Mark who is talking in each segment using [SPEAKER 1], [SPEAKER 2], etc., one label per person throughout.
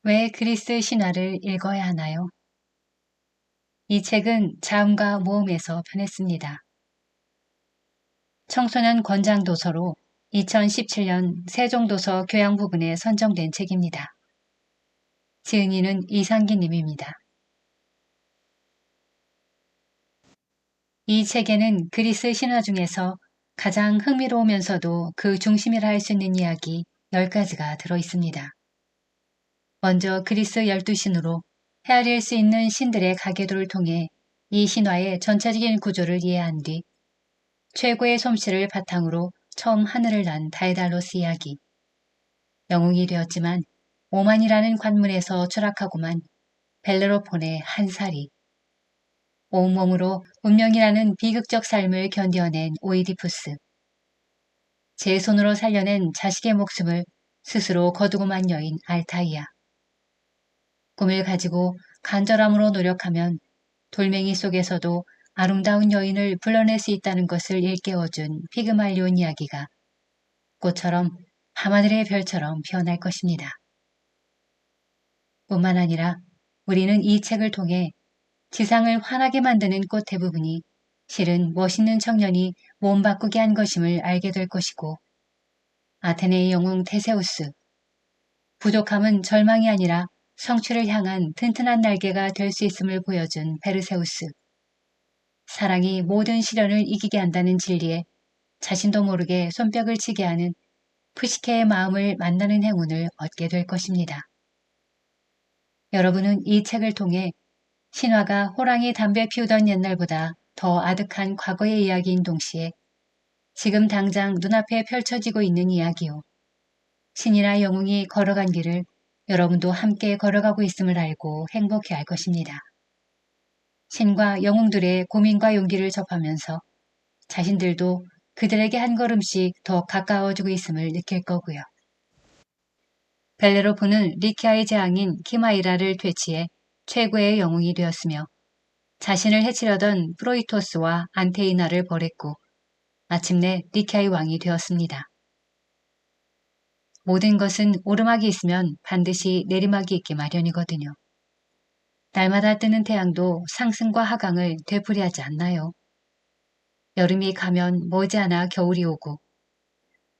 [SPEAKER 1] 왜 그리스 신화를 읽어야 하나요? 이 책은 자음과 모음에서 편했습니다. 청소년 권장 도서로 2017년 세종도서 교양 부분에 선정된 책입니다. 지은이는 이상기 님입니다. 이 책에는 그리스 신화 중에서 가장 흥미로우면서도 그 중심이라 할 수 있는 이야기 10가지가 들어 있습니다. 먼저 그리스 12신으로 헤아릴 수 있는 신들의 가계도를 통해 이 신화의 전체적인 구조를 이해한 뒤 최고의 솜씨를 바탕으로 처음 하늘을 난 다에달로스 이야기, 영웅이 되었지만 오만이라는 관문에서 추락하고만 벨레로폰의 한 살이, 온몸으로 운명이라는 비극적 삶을 견뎌낸 오이디푸스, 제 손으로 살려낸 자식의 목숨을 스스로 거두고만 여인 알타이아, 꿈을 가지고 간절함으로 노력하면 돌멩이 속에서도 아름다운 여인을 불러낼 수 있다는 것을 일깨워준 피그말리온 이야기가 꽃처럼 밤하늘의 별처럼 피어날 것입니다. 뿐만 아니라 우리는 이 책을 통해 지상을 환하게 만드는 꽃 대부분이 실은 멋있는 청년이 몸 바꾸게 한 것임을 알게 될 것이고, 아테네의 영웅 테세우스, 부족함은 절망이 아니라 성취를 향한 튼튼한 날개가 될 수 있음을 보여준 베르세우스, 사랑이 모든 시련을 이기게 한다는 진리에 자신도 모르게 손뼉을 치게 하는 푸시케의 마음을 만나는 행운을 얻게 될 것입니다. 여러분은 이 책을 통해 신화가 호랑이 담배 피우던 옛날보다 더 아득한 과거의 이야기인 동시에 지금 당장 눈앞에 펼쳐지고 있는 이야기요. 신이나 영웅이 걸어간 길을 여러분도 함께 걸어가고 있음을 알고 행복해할 것입니다. 신과 영웅들의 고민과 용기를 접하면서 자신들도 그들에게 한 걸음씩 더 가까워지고 있음을 느낄 거고요. 벨레로폰은 리키아의 재앙인 키마이라를 퇴치해 최고의 영웅이 되었으며 자신을 해치려던 프로이토스와 안테이나를 벌했고 마침내 리키아의 왕이 되었습니다. 모든 것은 오르막이 있으면 반드시 내리막이 있기 마련이거든요. 날마다 뜨는 태양도 상승과 하강을 되풀이하지 않나요? 여름이 가면 머지않아 겨울이 오고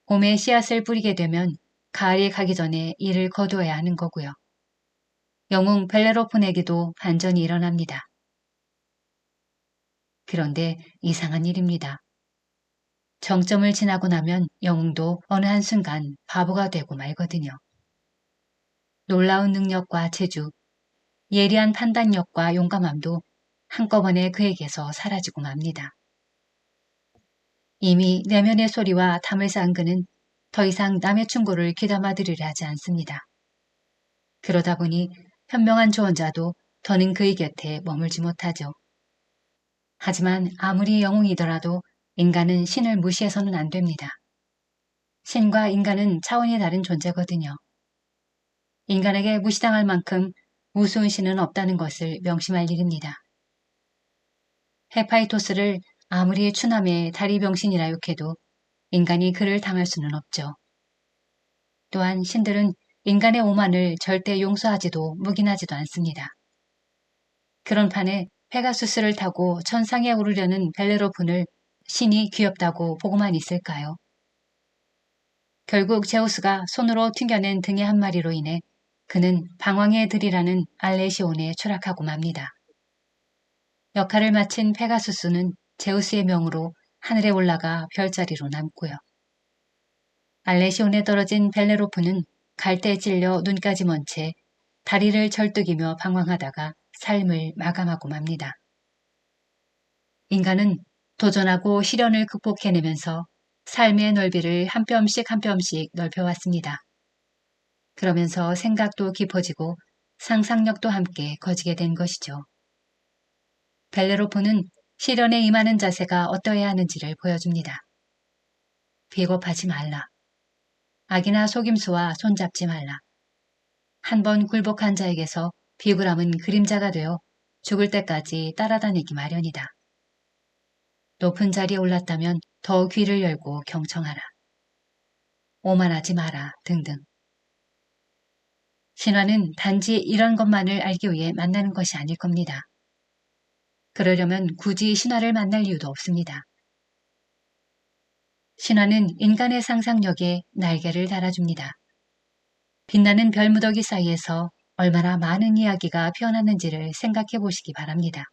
[SPEAKER 1] 봄에 씨앗을 뿌리게 되면 가을이 가기 전에 이를 거두어야 하는 거고요. 영웅 벨레로폰에게도 반전이 일어납니다. 그런데 이상한 일입니다. 정점을 지나고 나면 영웅도 어느 한순간 바보가 되고 말거든요. 놀라운 능력과 재주, 예리한 판단력과 용감함도 한꺼번에 그에게서 사라지고 맙니다. 이미 내면의 소리와 담을 쌓은 그는 더 이상 남의 충고를 귀담아 들으려 하지 않습니다. 그러다 보니 현명한 조언자도 더는 그의 곁에 머물지 못하죠. 하지만 아무리 영웅이더라도 인간은 신을 무시해서는 안 됩니다. 신과 인간은 차원이 다른 존재거든요. 인간에게 무시당할 만큼 우스운 신은 없다는 것을 명심할 일입니다. 헤파이토스를 아무리 추남의 다리병신이라 욕해도 인간이 그를 당할 수는 없죠. 또한 신들은 인간의 오만을 절대 용서하지도 묵인하지도 않습니다. 그런 판에 페가수스를 타고 천상에 오르려는 벨레로폰을 신이 귀엽다고 보고만 있을까요? 결국 제우스가 손으로 튕겨낸 등의 한 마리로 인해 그는 방황의 들이라는 알레시온에 추락하고 맙니다. 역할을 마친 페가수스는 제우스의 명으로 하늘에 올라가 별자리로 남고요. 알레시온에 떨어진 벨레로폰은 갈대에 찔려 눈까지 먼 채 다리를 절뚝이며 방황하다가 삶을 마감하고 맙니다. 인간은 도전하고 시련을 극복해내면서 삶의 넓이를 한 뼘씩 한 뼘씩 넓혀왔습니다. 그러면서 생각도 깊어지고 상상력도 함께 커지게 된 것이죠. 벨레로폰은 시련에 임하는 자세가 어떠해야 하는지를 보여줍니다. 비겁하지 말라. 악이나 속임수와 손잡지 말라. 한 번 굴복한 자에게서 비굴함은 그림자가 되어 죽을 때까지 따라다니기 마련이다. 높은 자리에 올랐다면 더 귀를 열고 경청하라. 오만하지 마라 등등. 신화는 단지 이런 것만을 알기 위해 만나는 것이 아닐 겁니다. 그러려면 굳이 신화를 만날 이유도 없습니다. 신화는 인간의 상상력에 날개를 달아줍니다. 빛나는 별무더기 사이에서 얼마나 많은 이야기가 피어났는지를 생각해 보시기 바랍니다.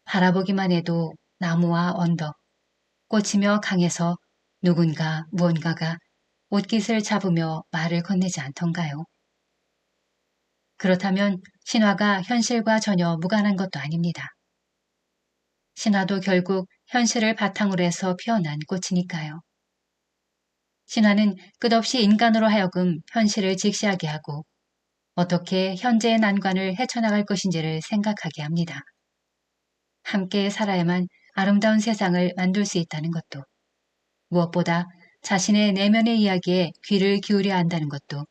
[SPEAKER 1] 바라보기만 해도 나무와 언덕, 꽃이며 강에서 누군가 무언가가 옷깃을 잡으며 말을 건네지 않던가요? 그렇다면 신화가 현실과 전혀 무관한 것도 아닙니다. 신화도 결국 현실을 바탕으로 해서 피어난 꽃이니까요. 신화는 끝없이 인간으로 하여금 현실을 직시하게 하고 어떻게 현재의 난관을 헤쳐나갈 것인지를 생각하게 합니다. 함께 살아야만 아름다운 세상을 만들 수 있다는 것도, 무엇보다 자신의 내면의 이야기에 귀를 기울여야 한다는 것도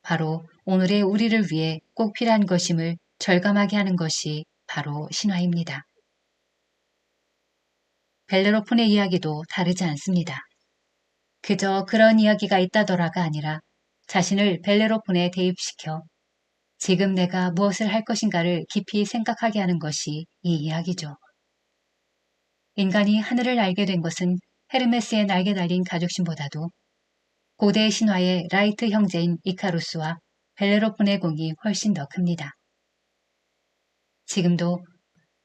[SPEAKER 1] 바로 오늘의 우리를 위해 꼭 필요한 것임을 절감하게 하는 것이 바로 신화입니다. 벨레로폰의 이야기도 다르지 않습니다. 그저 그런 이야기가 있다더라가 아니라 자신을 벨레로폰에 대입시켜 지금 내가 무엇을 할 것인가를 깊이 생각하게 하는 것이 이 이야기죠. 인간이 하늘을 날게 된 것은 헤르메스의 날개 달린 가죽신보다도 고대 신화의 라이트 형제인 이카루스와 벨레로폰의 공이 훨씬 더 큽니다. 지금도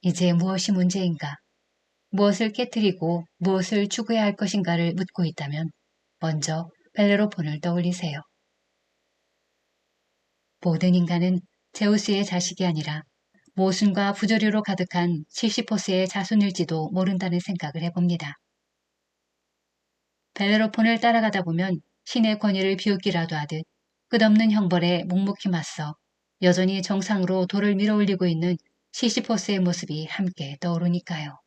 [SPEAKER 1] 이제 무엇이 문제인가, 무엇을 깨뜨리고 무엇을 추구해야 할 것인가를 묻고 있다면 먼저 벨레로폰을 떠올리세요. 모든 인간은 제우스의 자식이 아니라 모순과 부조리로 가득한 시시포스의 자손일지도 모른다는 생각을 해봅니다. 벨레로폰을 따라가다 보면 신의 권위를 비웃기라도 하듯 끝없는 형벌에 묵묵히 맞서 여전히 정상으로 돌을 밀어올리고 있는 시시포스의 모습이 함께 떠오르니까요.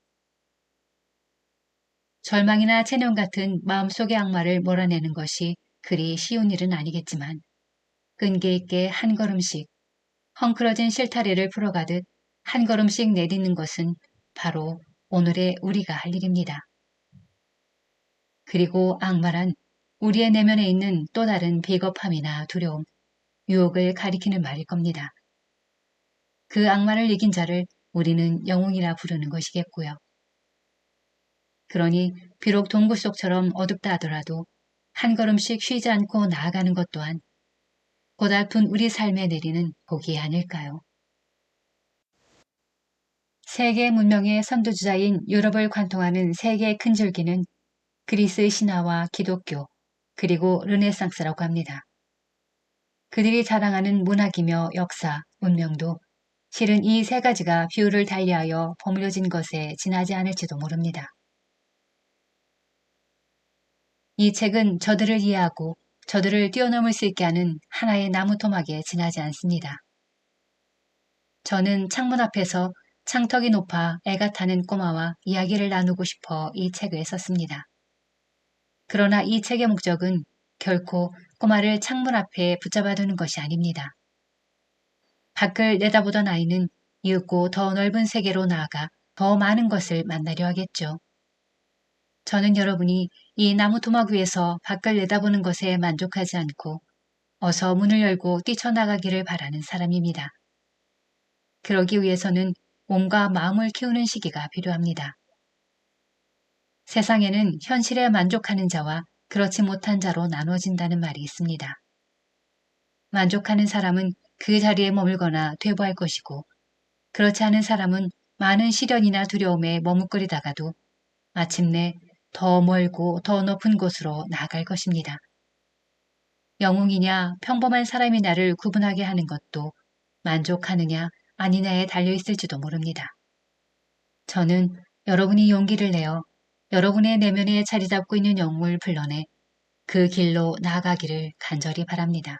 [SPEAKER 1] 절망이나 체념 같은 마음속의 악마를 몰아내는 것이 그리 쉬운 일은 아니겠지만 끈기 있게 한 걸음씩 헝클어진 실타래를 풀어가듯 한 걸음씩 내딛는 것은 바로 오늘의 우리가 할 일입니다. 그리고 악마란 우리의 내면에 있는 또 다른 비겁함이나 두려움, 유혹을 가리키는 말일 겁니다. 그 악마를 이긴 자를 우리는 영웅이라 부르는 것이겠고요. 그러니 비록 동굴 속처럼 어둡다 하더라도 한 걸음씩 쉬지 않고 나아가는 것 또한 고달픈 우리 삶에 내리는 복이 아닐까요? 세계 문명의 선두주자인 유럽을 관통하는 세계의 큰 줄기는 그리스 신화와 기독교, 그리고 르네상스라고 합니다. 그들이 자랑하는 문학이며 역사, 운명도 실은 이 세 가지가 비율을 달리하여 버무려진 것에 지나지 않을지도 모릅니다. 이 책은 저들을 이해하고 저들을 뛰어넘을 수 있게 하는 하나의 나무 토막에 지나지 않습니다. 저는 창문 앞에서 창턱이 높아 애가 타는 꼬마와 이야기를 나누고 싶어 이 책을 썼습니다. 그러나 이 책의 목적은 결코 꼬마를 창문 앞에 붙잡아두는 것이 아닙니다. 밖을 내다보던 아이는 이윽고 더 넓은 세계로 나아가 더 많은 것을 만나려 하겠죠. 저는 여러분이 이 나무 토막 위에서 밖을 내다보는 것에 만족하지 않고 어서 문을 열고 뛰쳐나가기를 바라는 사람입니다. 그러기 위해서는 몸과 마음을 키우는 시기가 필요합니다. 세상에는 현실에 만족하는 자와 그렇지 못한 자로 나눠진다는 말이 있습니다. 만족하는 사람은 그 자리에 머물거나 퇴보할 것이고 그렇지 않은 사람은 많은 시련이나 두려움에 머뭇거리다가도 마침내 더 멀고 더 높은 곳으로 나아갈 것입니다. 영웅이냐 평범한 사람이냐를 구분하게 하는 것도 만족하느냐 아니냐에 달려있을지도 모릅니다. 저는 여러분이 용기를 내어 여러분의 내면에 자리 잡고 있는 영웅을 불러내 그 길로 나아가기를 간절히 바랍니다.